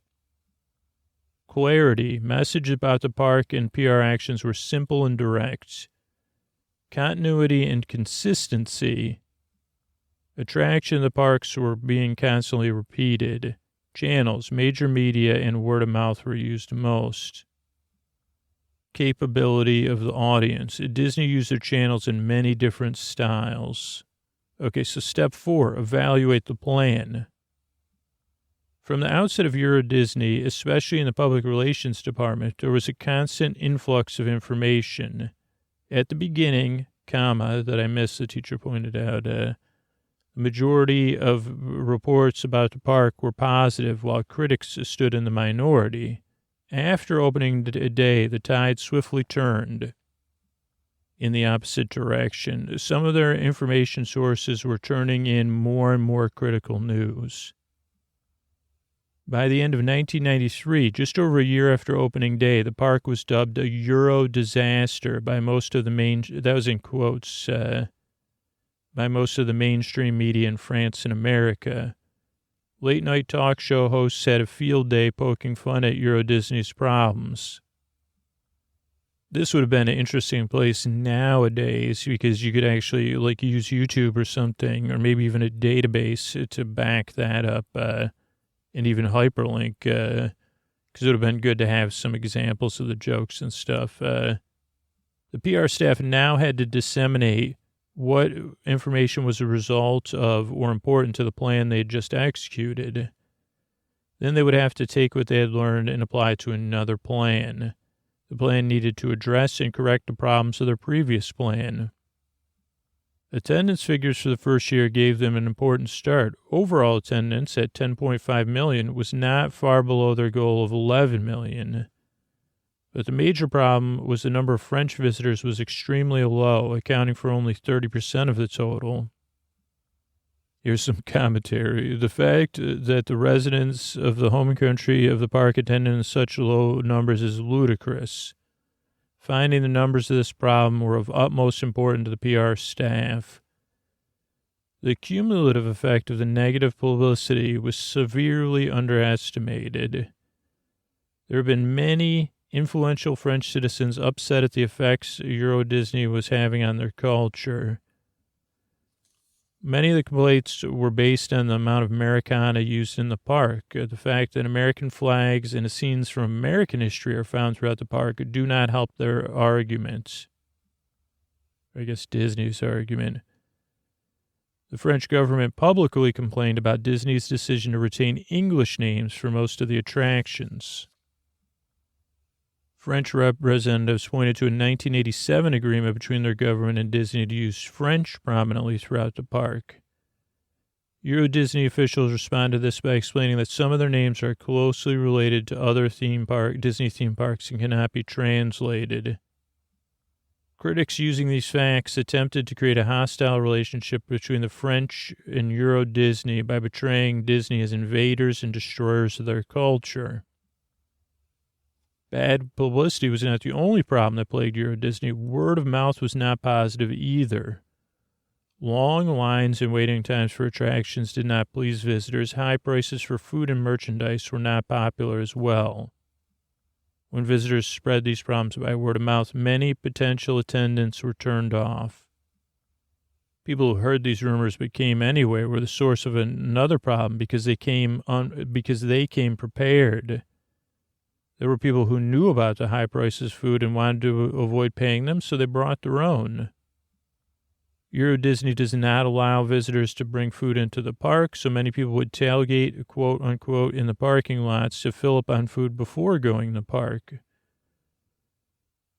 A: Clarity. Message about the park and PR actions were simple and direct. Continuity and consistency. Attraction of the parks were being constantly repeated. Channels, major media, and word of mouth were used most. Capability of the audience. Disney used their channels in many different styles. Okay, so step 4, evaluate the plan. From the outset of Euro Disney, especially in the public relations department, there was a constant influx of information. At the beginning, that I missed, the teacher pointed out, the majority of reports about the park were positive, while critics stood in the minority. After opening day, the tide swiftly turned in the opposite direction. Some of their information sources were turning in more and more critical news. By the end of 1993, just over a year after opening day, the park was dubbed a Euro disaster by most of the by most of the mainstream media in France and America. Late-night talk show hosts had a field day poking fun at Euro Disney's problems. This would have been an interesting place nowadays because you could actually use YouTube or something, or maybe even a database to back that up. And even hyperlink, because it would have been good to have some examples of the jokes and stuff. The PR staff now had to disseminate what information was a result of or important to the plan they had just executed. Then they would have to take what they had learned and apply it to another plan. The plan needed to address and correct the problems of their previous plan. Attendance figures for the first year gave them an important start. Overall attendance at 10.5 million was not far below their goal of 11 million. But the major problem was the number of French visitors was extremely low, accounting for only 30% of the total. Here's some commentary. The fact that the residents of the home country of the park attended in such low numbers is ludicrous. Finding the numbers of this problem were of utmost importance to the PR staff. The cumulative effect of the negative publicity was severely underestimated. There have been many influential French citizens upset at the effects Euro Disney was having on their culture. Many of the complaints were based on the amount of Americana used in the park. The fact that American flags and scenes from American history are found throughout the park do not help their arguments. I guess Disney's argument. The French government publicly complained about Disney's decision to retain English names for most of the attractions. French representatives pointed to a 1987 agreement between their government and Disney to use French prominently throughout the park. Euro Disney officials responded to this by explaining that some of their names are closely related to other Disney theme parks and cannot be translated. Critics using these facts attempted to create a hostile relationship between the French and Euro Disney by portraying Disney as invaders and destroyers of their culture. Bad publicity was not the only problem that plagued Euro Disney. Word of mouth was not positive either. Long lines and waiting times for attractions did not please visitors. High prices for food and merchandise were not popular as well. When visitors spread these problems by word of mouth, many potential attendants were turned off. People who heard these rumors but came anyway were the source of another problem because they came prepared. There were people who knew about the high prices of food and wanted to avoid paying them, so they brought their own. Euro Disney does not allow visitors to bring food into the park, so many people would tailgate, quote unquote, in the parking lots to fill up on food before going to the park.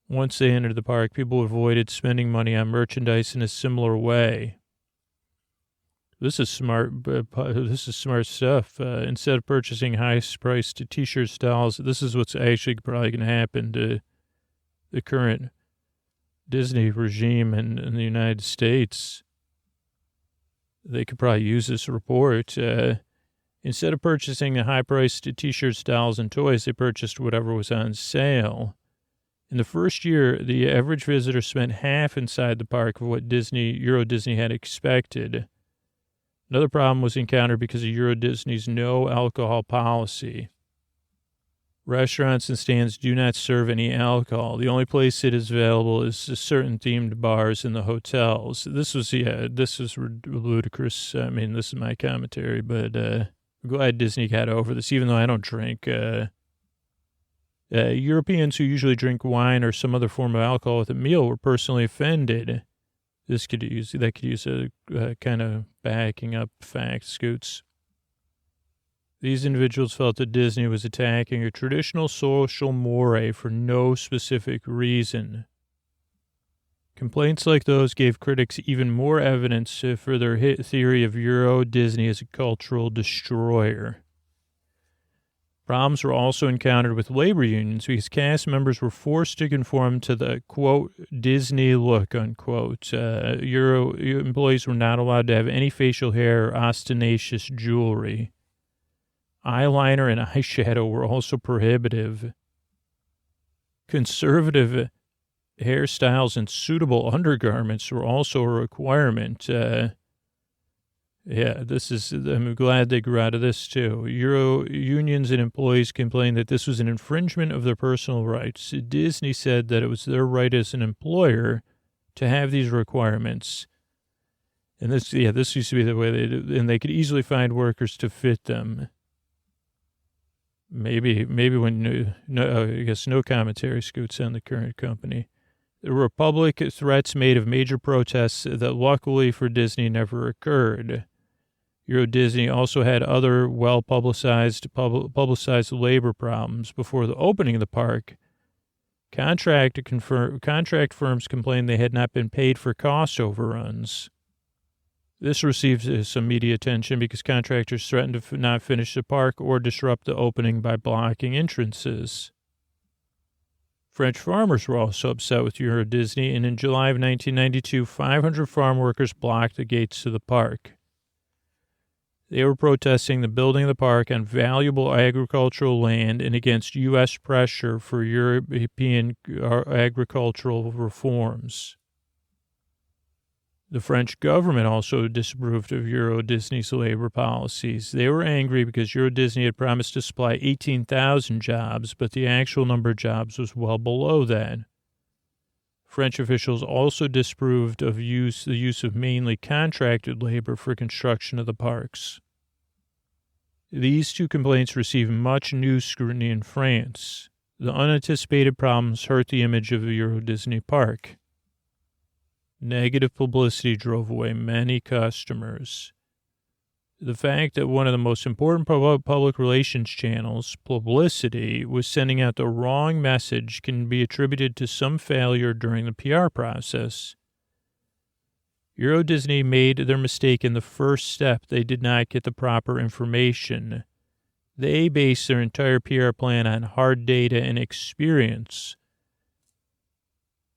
A: Once they entered the park, people avoided spending money on merchandise in a similar way. This is smart stuff. Instead of purchasing high-priced T-shirt styles, this is what's actually probably going to happen to the current Disney regime in the United States. They could probably use this report. Instead of purchasing the high-priced T-shirt styles and toys, they purchased whatever was on sale. In the first year, the average visitor spent half inside the park of what Euro Disney had expected. Another problem was encountered because of Euro Disney's no alcohol policy. Restaurants and stands do not serve any alcohol. The only place it is available is certain themed bars in the hotels. This was ludicrous. I mean, this is my commentary, but I'm glad Disney got over this, even though I don't drink. Europeans who usually drink wine or some other form of alcohol with a meal were personally offended. That could use a kind of backing up fact, Scoots. These individuals felt that Disney was attacking a traditional social mores for no specific reason. Complaints like those gave critics even more evidence for their hit theory of Euro Disney as a cultural destroyer. Problems were also encountered with labor unions because cast members were forced to conform to the, quote, Disney look, unquote. Euro employees were not allowed to have any facial hair or ostentatious jewelry. Eyeliner and eyeshadow were also prohibitive. Conservative hairstyles and suitable undergarments were also a requirement. I'm glad they grew out of this too. Euro unions and employees complained that this was an infringement of their personal rights. Disney said that it was their right as an employer to have these requirements. And this used to be the way they did, and they could easily find workers to fit them. Maybe I guess no commentary, Scoots, on the current company. There were public threats made of major protests that luckily for Disney never occurred. Euro Disney also had other well-publicized labor problems. Before the opening of the park, contract firms complained they had not been paid for cost overruns. This received some media attention because contractors threatened to not finish the park or disrupt the opening by blocking entrances. French farmers were also upset with Euro Disney, and in July of 1992, 500 farm workers blocked the gates to the park. They were protesting the building of the park on valuable agricultural land and against U.S. pressure for European agricultural reforms. The French government also disapproved of Euro Disney's labor policies. They were angry because Euro Disney had promised to supply 18,000 jobs, but the actual number of jobs was well below that. French officials also disapproved of the use of mainly contracted labor for construction of the parks. These two complaints received much news scrutiny in France. The unanticipated problems hurt the image of the Euro Disney park. Negative publicity drove away many customers. The fact that one of the most important public relations channels, publicity, was sending out the wrong message can be attributed to some failure during the PR process. Euro Disney made their mistake in the first step. They did not get the proper information. They based their entire PR plan on hard data and experience.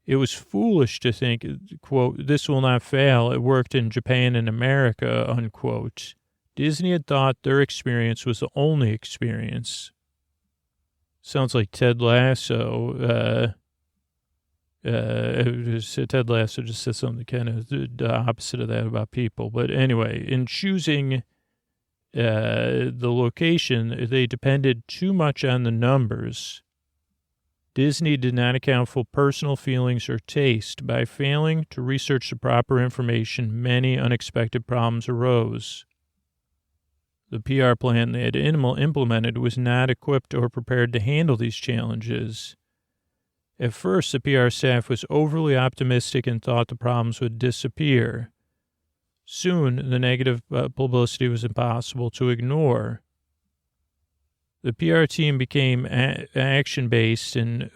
A: It was foolish to think, quote, this will not fail. It worked in Japan and America, unquote. Disney had thought their experience was the only experience. Sounds like Ted Lasso. Ted Lasso just said something kind of the opposite of that about people. But anyway, in choosing the location, they depended too much on the numbers. Disney did not account for personal feelings or taste. By failing to research the proper information, many unexpected problems arose. The PR plan they had implemented was not equipped or prepared to handle these challenges. At first, the PR staff was overly optimistic and thought the problems would disappear. Soon, the negative publicity was impossible to ignore. The PR team became action-based and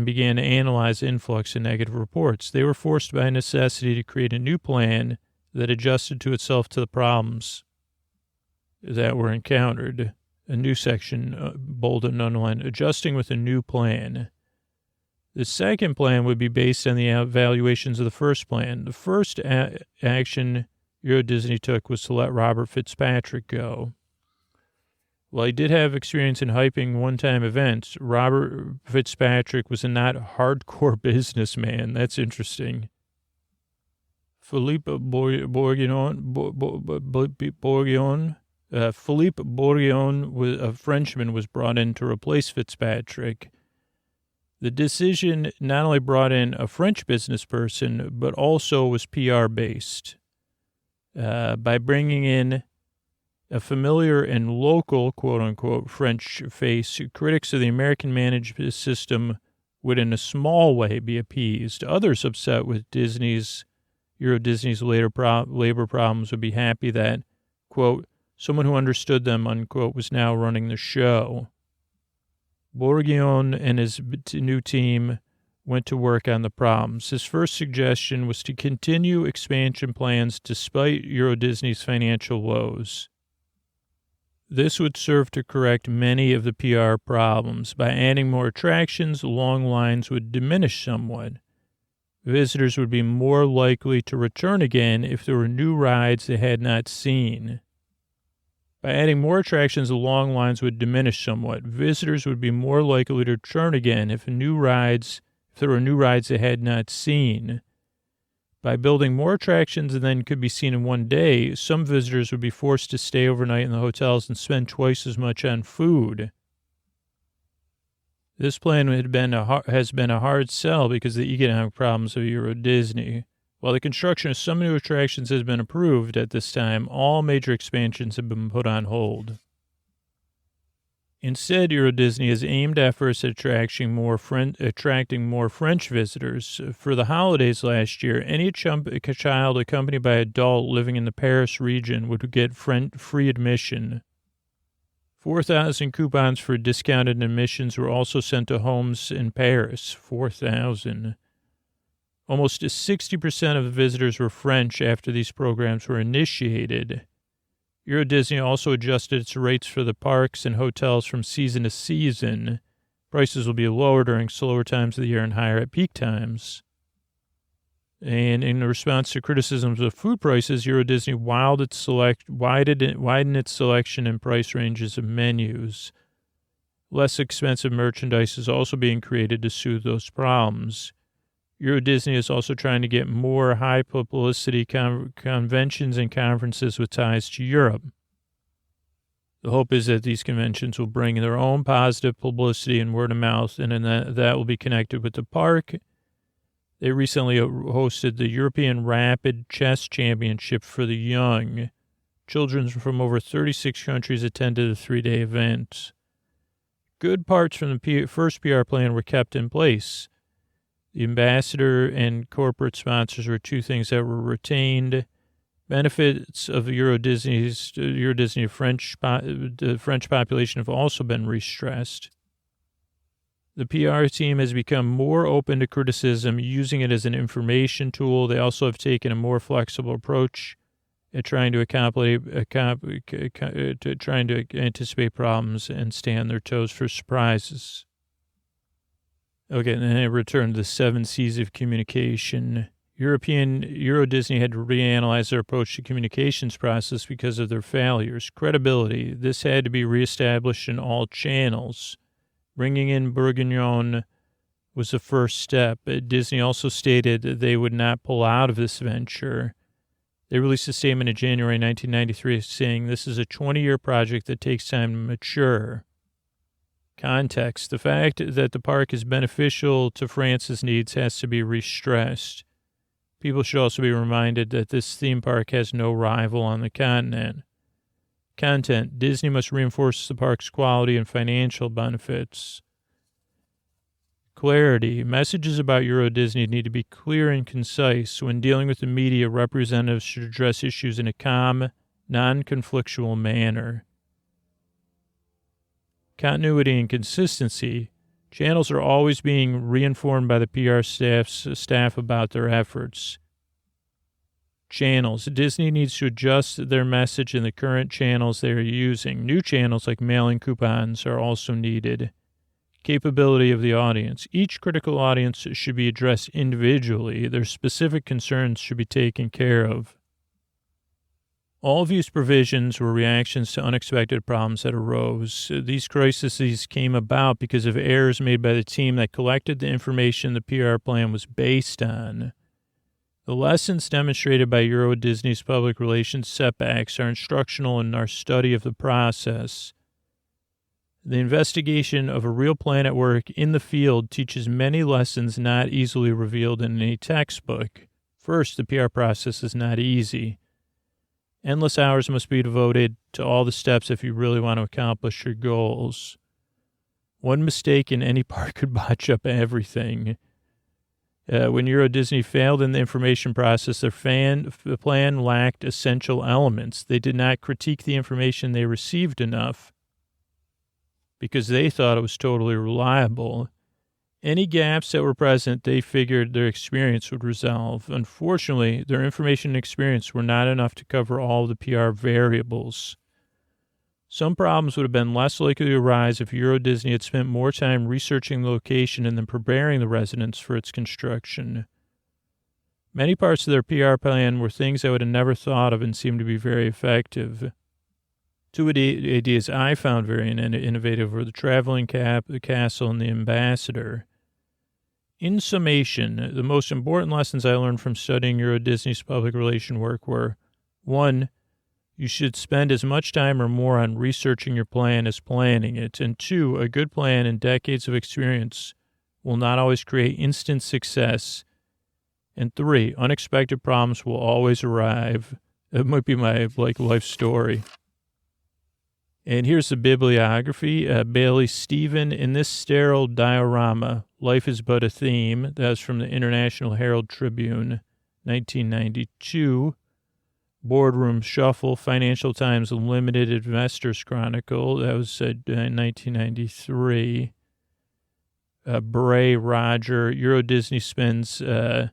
A: began to analyze the influx of negative reports. They were forced by necessity to create a new plan that adjusted to itself to the problems that were encountered. A new section, bold and underlined, adjusting with a new plan. The second plan would be based on the evaluations of the first plan. The first action Euro Disney took was to let Robert Fitzpatrick go. While he did have experience in hyping one-time events, Robert Fitzpatrick was a not hardcore businessman. That's interesting. Philippe Bourguignon, a Frenchman, was brought in to replace Fitzpatrick. The decision not only brought in a French business person, but also was PR-based. By bringing in a familiar and local, quote-unquote, French face, critics of the American management system would in a small way be appeased. Others upset with Euro Disney's labor problems would be happy that, quote, someone who understood them, unquote, was now running the show. Bourguignon and his new team went to work on the problems. His first suggestion was to continue expansion plans despite Euro Disney's financial woes. This would serve to correct many of the PR problems. By adding more attractions, long lines would diminish somewhat. Visitors would be more likely to return again if there were new rides they had not seen. By adding more attractions, the long lines would diminish somewhat. Visitors would be more likely to return again if there were new rides they had not seen. By building more attractions than could be seen in one day, some visitors would be forced to stay overnight in the hotels and spend twice as much on food. This plan has been a hard sell because of the economic problems of Euro Disney. While the construction of some new attractions has been approved at this time, all major expansions have been put on hold. Instead, Euro Disney has aimed efforts at attracting more French visitors. For the holidays last year, any child accompanied by an adult living in the Paris region would get free admission. 4,000 coupons for discounted admissions were also sent to homes in Paris. 4,000. Almost 60% of the visitors were French after these programs were initiated. Euro Disney also adjusted its rates for the parks and hotels from season to season. Prices will be lower during slower times of the year and higher at peak times. And in response to criticisms of food prices, Euro Disney widened its selection and price ranges of menus. Less expensive merchandise is also being created to soothe those problems. Euro Disney is also trying to get more high publicity conventions and conferences with ties to Europe. The hope is that these conventions will bring their own positive publicity and word of mouth, and that will be connected with the park. They recently hosted the European Rapid Chess Championship for the young. Children from over 36 countries attended the 3-day event. Good parts from the first PR plan were kept in place. The ambassador and corporate sponsors were two things that were retained. Benefits of Euro Disney the French population have also been re-stressed. The PR team has become more open to criticism, using it as an information tool. They also have taken a more flexible approach at trying to anticipate problems and stay on their toes for surprises. Okay, and then I return to the 7 C's of communication. Euro Disney had to reanalyze their approach to communications process because of their failures. Credibility. This had to be reestablished in all channels. Bringing in Bourguignon was the first step. Disney also stated that they would not pull out of this venture. They released a statement in January 1993 saying this is a 20-year project that takes time to mature. Context. The fact that the park is beneficial to France's needs has to be re-stressed. People should also be reminded that this theme park has no rival on the continent. Content. Disney must reinforce the park's quality and financial benefits. Clarity. Messages about Euro Disney need to be clear and concise. When dealing with the media, representatives should address issues in a calm, non-conflictual manner. Continuity and consistency. Channels are always being reinformed by the PR staff about their efforts. Channels. Disney needs to adjust their message in the current channels they are using. New channels like mailing coupons are also needed. Capability of the audience. Each critical audience should be addressed individually. Their specific concerns should be taken care of. All of these provisions were reactions to unexpected problems that arose. These crises came about because of errors made by the team that collected the information the PR plan was based on. The lessons demonstrated by Euro Disney's public relations setbacks are instructional in our study of the process. The investigation of a real plan at work in the field teaches many lessons not easily revealed in any textbook. First, the PR process is not easy. Endless hours must be devoted to all the steps if you really want to accomplish your goals. One mistake in any part could botch up everything. When Euro Disney failed in the information process, the plan lacked essential elements. They did not critique the information they received enough because they thought it was totally reliable. Any gaps that were present, they figured their experience would resolve. Unfortunately, their information and experience were not enough to cover all of the PR variables. Some problems would have been less likely to arise if Euro Disney had spent more time researching the location and then preparing the residents for its construction. Many parts of their PR plan were things I would have never thought of and seemed to be very effective. Two ideas I found very innovative were the traveling castle and the ambassador. In summation, the most important lessons I learned from studying Euro Disney's public relation work were, 1, you should spend as much time or more on researching your plan as planning it, and 2, a good plan and decades of experience will not always create instant success, and 3, unexpected problems will always arrive. That might be my life story. And here's the bibliography. Bailey Stephen, in this sterile diorama, Life is But a Theme. That was from the International Herald Tribune, 1992. Boardroom Shuffle, Financial Times Limited Investors Chronicle. That was 1993. Bray Roger, Euro Disney spends $50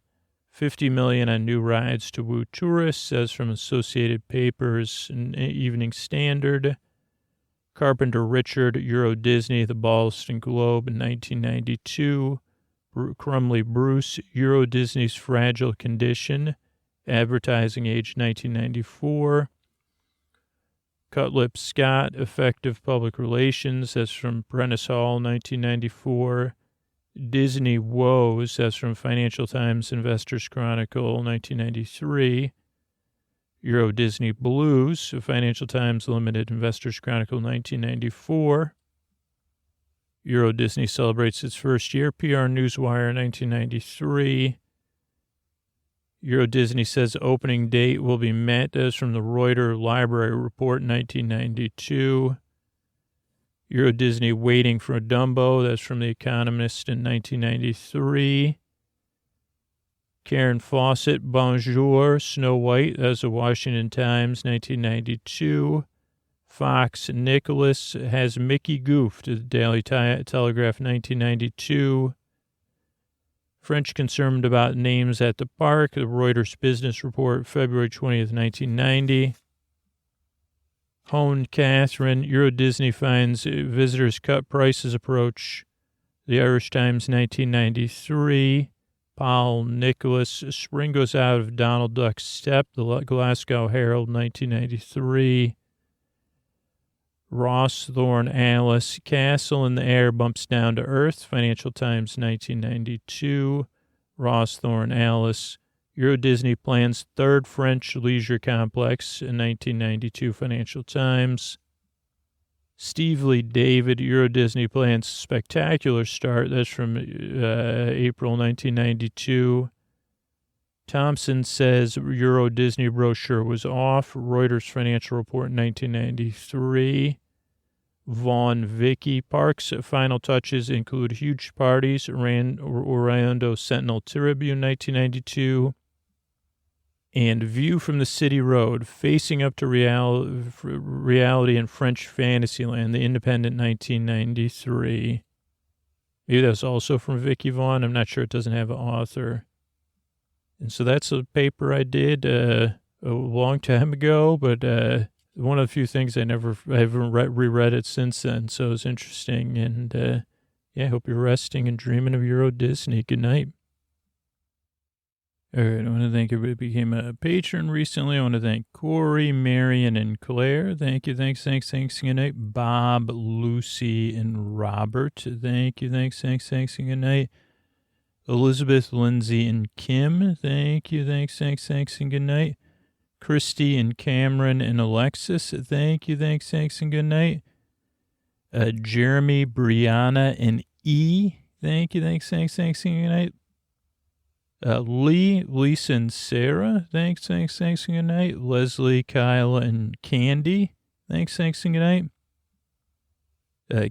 A: million on new rides to woo tourists. That's from Associated Papers and Evening Standard. Carpenter Richard, Euro Disney, The Boston Globe in 1992. Crumley Bruce, Euro Disney's Fragile Condition, Advertising Age 1994. Cutlip Scott, Effective Public Relations, that's from Prentice Hall, 1994. Disney Woes, that's from Financial Times Investors Chronicle, 1993. Euro Disney Blues, Financial Times Limited Investors Chronicle, 1994. Euro Disney celebrates its first year, PR Newswire, 1993. Euro Disney says opening date will be met. That's from the Reuters Library Report, 1992. Euro Disney Waiting for a Dumbo. That's from The Economist in 1993. Karen Fawcett, Bonjour, Snow White. That's a Washington Times, 1992. Fox Nicholas has Mickey goofed, the Daily Telegraph, 1992. French concerned about names at the park, the Reuters Business Report, February 20th, 1990. Hone Catherine, Euro Disney finds visitors cut prices approach, the Irish Times, 1993. Paul Nicholas, spring goes out of Donald Duck's step, the Glasgow Herald, 1993. Ross Thorne Alice, castle in the air bumps down to earth, Financial Times, 1992. Ross Thorne Alice, Euro Disney plans third French leisure complex, in 1992, Financial Times. Steve Lee David, Euro Disney plans spectacular start. That's from April 1992. Thompson says Euro Disney brochure was off. Reuters Financial Report, 1993. Vaughn Vicky, parks final touches include huge parties. Orlando Sentinel Tribune, 1992. And View from the City Road, facing up to reality in French Fantasyland, The Independent, 1993. Maybe that's also from Vicky Vaughn. I'm not sure. It doesn't have an author. And so that's a paper I did a long time ago, but one of the few things I haven't reread it since then. So it's interesting. And I hope you're resting and dreaming of Euro Disney. Good night. All right, I want to thank everybody who became a patron recently. I want to thank Corey, Marion, and Claire. Thank you, thanks. Good night. Bob, Lucy, and Robert. Thank you, thanks. Good night. Elizabeth, Lindsay, and Kim. Thank you, thanks. And good night. Christy, and Cameron, and Alexis. Thank you, thanks. And good night. Jeremy, Brianna, and E. Thank you, thanks. And good night. Lee, Lisa, and Sarah. Thanks, and good night. Leslie, Kyle, and Candy. Thanks, and good night.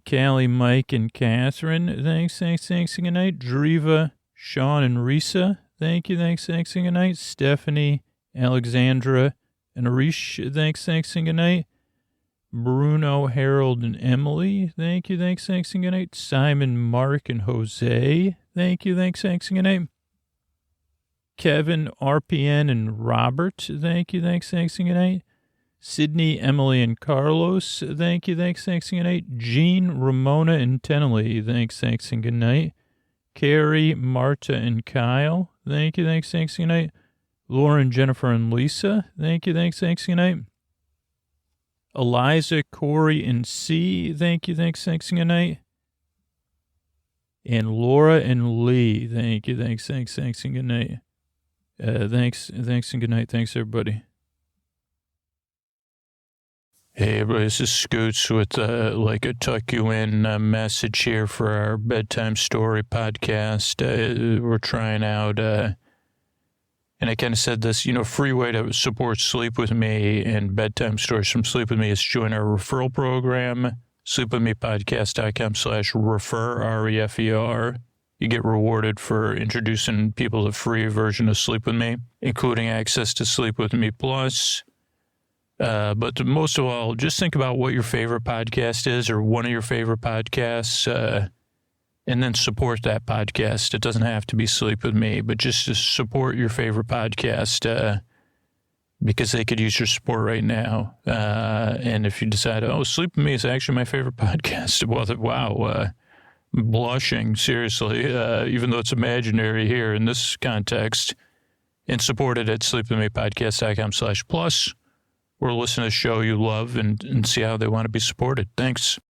A: Callie, Mike, and Catherine. Thanks, and good night. Driva, Sean, and Risa. Thank you, thanks, and good night. Stephanie, Alexandra, and Arish. Thanks, and good night. Bruno, Harold, and Emily. Thank you, thanks, and good night. Simon, Mark, and Jose. Thank you, thanks, and good night. Kevin, RPN, and Robert. Thank you, thanks, and good night. Sydney, Emily, and Carlos. Thank you, thanks, and good night. Jean, Ramona, and Tenley. Thanks, and good night. Carrie, Marta, and Kyle. Thank you, thanks, and good night. Lauren, Jennifer, and Lisa. Thank you, thanks, and good night. Eliza, Corey, and C. Thank you, thanks, and good night. And Laura and Lee. Thank you, thanks, and good night. Thanks, and good night. Thanks, everybody. Hey, everybody, this is Scoots with like a tuck you in message here for our bedtime story podcast. We're trying out, and I kind of said this, free way to support Sleep With Me and bedtime stories from Sleep With Me is join our referral program, sleepwithmepodcast.com/refer, R-E-F-E-R. You get rewarded for introducing people to the free version of Sleep With Me, including access to Sleep With Me Plus. But most of all, just think about what your favorite podcast is or one of your favorite podcasts, and then support that podcast. It doesn't have to be Sleep With Me, but just to support your favorite podcast because they could use your support right now. And if you decide, Sleep With Me is actually my favorite podcast, well, wow, blushing, seriously, even though it's imaginary here in this context, and support it at sleepwithmepodcast.com/plus, or listen to the show you love and see how they want to be supported. Thanks.